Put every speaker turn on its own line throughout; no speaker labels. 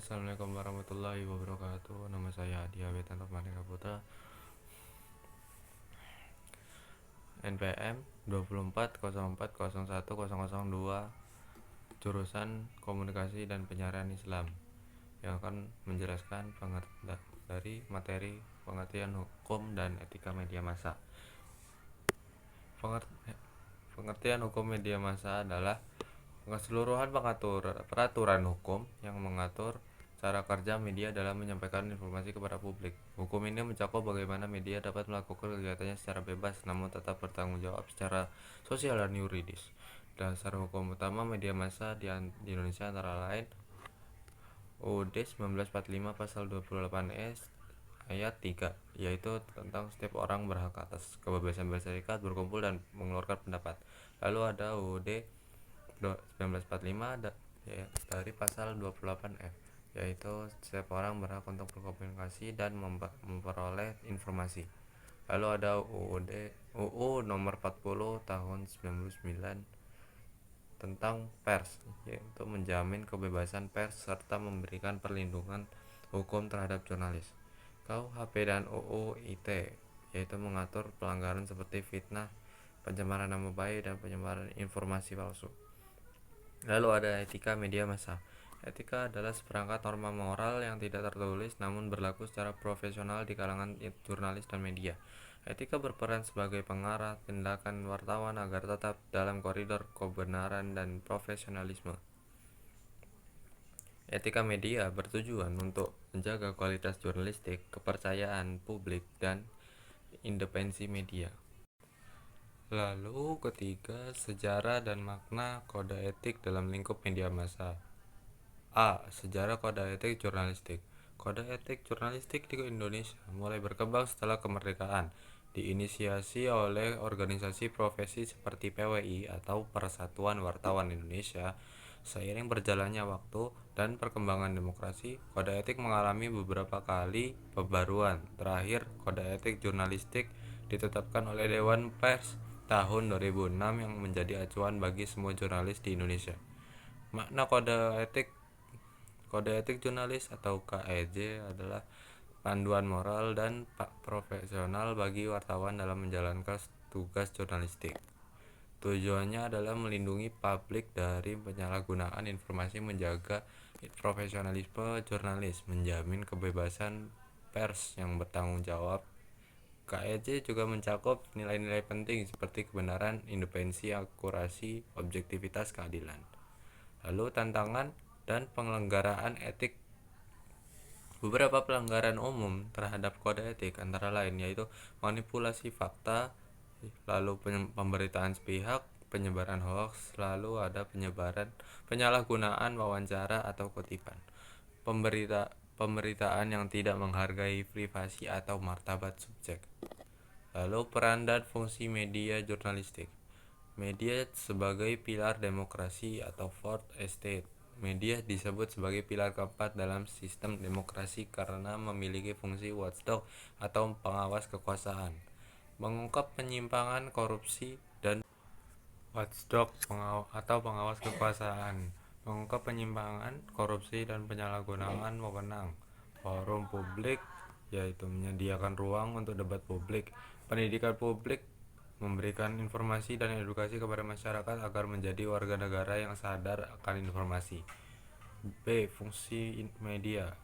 Assalamualaikum warahmatullahi wabarakatuh. Nama saya Adi Awetanto Maneka Putra, NPM 2404010002, jurusan Komunikasi dan Penyiaran Islam, yang akan menjelaskan dari materi pengertian hukum dan etika media massa. Pengertian hukum media massa adalah keseluruhan peraturan hukum yang mengatur cara kerja media dalam menyampaikan informasi kepada publik. Hukum ini mencakup bagaimana media dapat melakukan kegiatannya secara bebas namun tetap bertanggung jawab secara sosial dan yuridis. Dasar hukum utama media massa di Indonesia antara lain UUD 1945 pasal 28E ayat 3, yaitu tentang setiap orang berhak atas kebebasan berserikat, berkumpul, dan mengeluarkan pendapat. Lalu ada UUD 1945 ya, dari pasal 28F, yaitu setiap orang berhak untuk berkomunikasi dan memperoleh informasi. Lalu ada UU nomor 40 tahun 99 tentang pers, yaitu menjamin kebebasan pers serta memberikan perlindungan hukum terhadap jurnalis. KUHP dan UU ITE, yaitu mengatur pelanggaran seperti fitnah, pencemaran nama baik, dan penyebaran informasi palsu. Lalu ada etika media massa. Etika adalah seperangkat norma moral yang tidak tertulis namun berlaku secara profesional di kalangan jurnalis dan media. Etika berperan sebagai pengarah tindakan wartawan agar tetap dalam koridor kebenaran dan profesionalisme. Etika media bertujuan untuk menjaga kualitas jurnalistik, kepercayaan publik, dan independensi media. Lalu ketiga, sejarah dan makna kode etik dalam lingkup media massa. A. Sejarah kode etik jurnalistik. Kode etik jurnalistik di Indonesia mulai berkembang setelah kemerdekaan, diinisiasi oleh organisasi profesi seperti PWI atau Persatuan Wartawan Indonesia. Seiring berjalannya waktu dan perkembangan demokrasi, kode etik mengalami beberapa kali pembaruan. Terakhir, kode etik jurnalistik ditetapkan oleh Dewan Pers tahun 2006 yang menjadi acuan bagi semua jurnalis di Indonesia. Makna Kode etik jurnalis atau KEJ adalah panduan moral dan profesional bagi wartawan dalam menjalankan tugas jurnalistik. Tujuannya adalah melindungi publik dari penyalahgunaan informasi, menjaga profesionalisme jurnalis, menjamin kebebasan pers yang bertanggung jawab. KEJ juga mencakup nilai-nilai penting seperti kebenaran, independensi, akurasi, objektivitas, keadilan. Lalu tantangan dan penyelenggaraan etik. Beberapa pelanggaran umum terhadap kode etik antara lain yaitu manipulasi fakta, lalu pemberitaan sepihak, penyebaran hoax, lalu ada penyalahgunaan wawancara atau kutipan, pemberitaan yang tidak menghargai privasi atau martabat subjek. Lalu peran dan fungsi media jurnalistik. Media sebagai pilar demokrasi atau fourth estate. Media disebut sebagai pilar keempat dalam sistem demokrasi karena memiliki fungsi watchdog atau pengawas kekuasaan, mengungkap penyimpangan, korupsi, dan pengawas kekuasaan, mengungkap penyimpangan, korupsi, dan penyalahgunaan wewenang. Forum publik, yaitu menyediakan ruang untuk debat publik. Pendidikan publik, memberikan informasi dan edukasi kepada masyarakat agar menjadi warga negara yang sadar akan informasi. B. Fungsi media,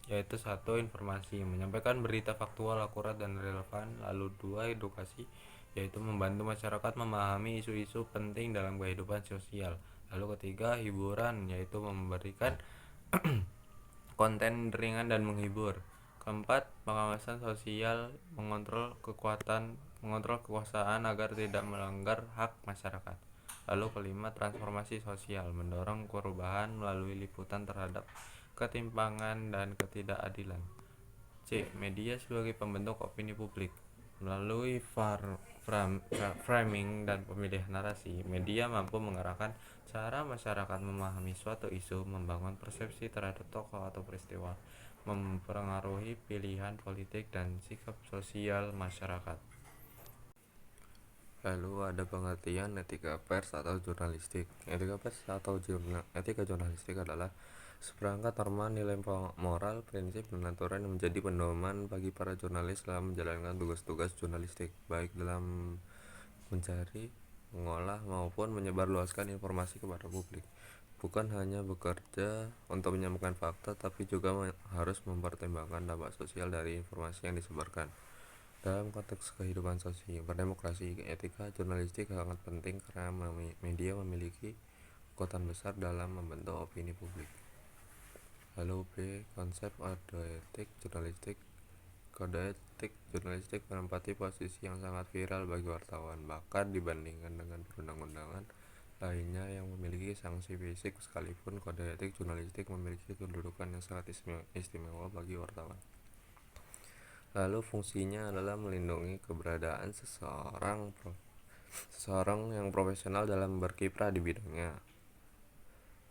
yaitu 1. Informasi, menyampaikan berita faktual, akurat, dan relevan. Lalu 2. Edukasi, yaitu membantu masyarakat memahami isu-isu penting dalam kehidupan sosial. Lalu ketiga, hiburan, yaitu memberikan konten ringan dan menghibur. Keempat, pengawasan sosial, mengontrol kekuasaan agar tidak melanggar hak masyarakat. Lalu kelima, transformasi sosial, mendorong perubahan melalui liputan terhadap ketimpangan dan ketidakadilan. C. Media sebagai pembentuk opini publik. Melalui framing dan pemilihan narasi, media mampu mengarahkan cara masyarakat memahami suatu isu, membangun persepsi terhadap tokoh atau peristiwa, mempengaruhi pilihan politik dan sikap sosial masyarakat. Lalu ada pengertian etika pers atau jurnalistik. Etika pers atau etika jurnalistik adalah Seperangkat norma, nilai moral, prinsip, dan aturan yang menjadi pedoman bagi para jurnalis dalam menjalankan tugas-tugas jurnalistik, baik dalam mencari, mengolah, maupun menyebarluaskan informasi kepada publik. Bukan hanya bekerja untuk menyampaikan fakta, tapi juga harus mempertimbangkan dampak sosial dari informasi yang disebarkan. Dalam konteks kehidupan sosial berdemokrasi, etika jurnalistik sangat penting karena media memiliki kekuatan besar dalam membentuk opini publik. Lalu B. Konsep kode etik jurnalistik. Kode etik jurnalistik menempati posisi yang sangat viral bagi wartawan, bahkan dibandingkan dengan perundang-undangan lainnya yang memiliki sanksi fisik. Sekalipun kode etik jurnalistik memiliki kedudukan yang sangat istimewa bagi wartawan. Lalu fungsinya adalah melindungi keberadaan seseorang yang profesional dalam berkiprah di bidangnya.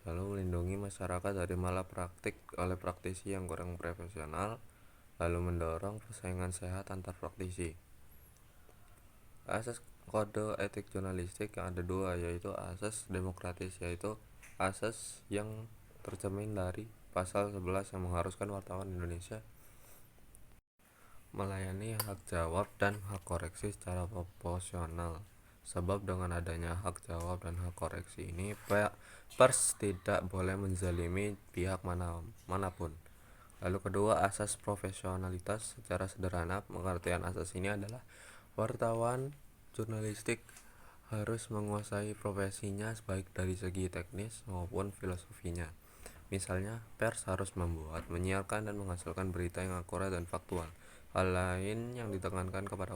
Lalu melindungi masyarakat dari malapraktik oleh praktisi yang kurang profesional. Lalu mendorong persaingan sehat antar praktisi. Asas kode etik jurnalistik yang ada dua, yaitu asas demokratis, yaitu asas yang tercermin dari pasal 11 yang mengharuskan wartawan Indonesia melayani hak jawab dan hak koreksi secara proporsional. Sebab dengan adanya hak jawab dan hak koreksi ini, pers tidak boleh menzalimi pihak manapun. Lalu kedua, asas profesionalitas. Secara sederhana, pengertian asas ini adalah wartawan jurnalistik harus menguasai profesinya baik dari segi teknis maupun filosofinya. Misalnya, pers harus membuat, menyiarkan, dan menghasilkan berita yang akurat dan faktual. Hal lain yang ditekankan kepada